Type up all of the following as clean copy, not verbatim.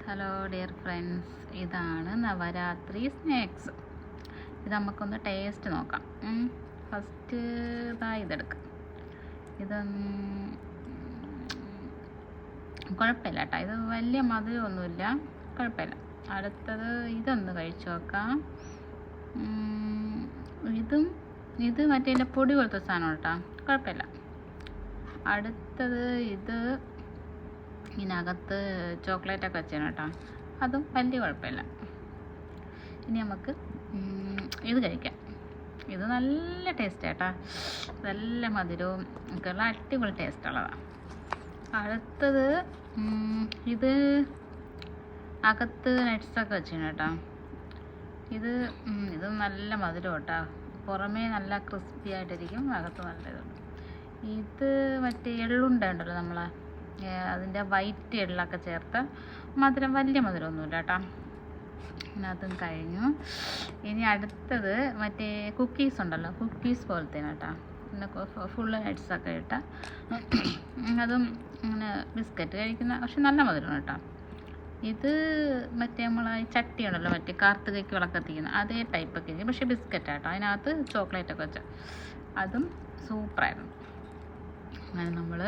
Hello dear friends, ഇതാണ് Navaratri snacks. ഇത് നമുക്കൊന്ന് ടേസ്റ്റ് നോക്കാം. ഫസ്റ്റ് ഇതെടുക്കാം. കുഴപ്പമില്ല കേട്ടോ, ഇത് വലിയ മധുരമൊന്നുമില്ല, കുഴപ്പമില്ല. അടുത്തത് ഇതൊന്ന് കഴിച്ചു നോക്കാം. ഇത് മറ്റേ പൊടി പോലത്തെ സാധനം കേട്ടോ, കുഴപ്പമില്ല. അടുത്തത് ഇത് ഇതിനകത്ത് ചോക്ലേറ്റൊക്കെ വെച്ചാണ് കേട്ടോ, അതും വലിയ കുഴപ്പമില്ല. ഇനി നമുക്ക് ഇത് കഴിക്കാം. ഇത് നല്ല ടേസ്റ്റ് കേട്ടോ, നല്ല മധുരവും ഒക്കെയുള്ള അടിപൊളി ടേസ്റ്റുള്ളതാണ്. അടുത്തത് ഇത് അകത്ത് നട്ട്സൊക്കെ വെച്ചാണ് കേട്ടോ. ഇത് നല്ല മധുരം കേട്ടോ, പുറമേ നല്ല ക്രിസ്പി ആയിട്ടിരിക്കും, അകത്ത് നല്ല ഇതുണ്ട്. ഇത് മറ്റേ എള്ളുണ്ട ഉണ്ടല്ലോ, നമ്മളെ അതിൻ്റെ വൈറ്റ് എള്ളൊക്കെ ചേർത്ത് മധുരം, വലിയ മധുരമൊന്നുമില്ല കേട്ടോ. അതും കഴിഞ്ഞു. ഇനി അടുത്തത് മറ്റേ കുക്കീസ് ഉണ്ടല്ലോ, കുക്കീസ് പോലത്തേന് കേട്ടോ, പിന്നെ ഫുള്ള് നട്ട്സൊക്കെ ഇട്ട അതും അങ്ങനെ ബിസ്ക്കറ്റ് കഴിക്കുന്ന, പക്ഷെ നല്ല മധുരമാണ് കേട്ടോ. ഇത് മറ്റേ നമ്മളെ ചട്ടി ഉണ്ടല്ലോ, മറ്റേ കാർത്തികയ്ക്ക് വിളക്കത്തിക്കുന്ന അതേ ടൈപ്പൊക്കെ ഇരിക്കും, പക്ഷേ ബിസ്ക്കറ്റ് കേട്ടോ, അതിനകത്ത് ചോക്ലേറ്റൊക്കെ വെച്ച അതും സൂപ്പറായിരുന്നു. അങ്ങനെ നമ്മൾ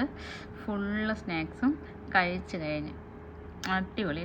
ഫുള്ള് സ്നാക്സും കഴിച്ച് കഴിഞ്ഞ് അടിപൊളി.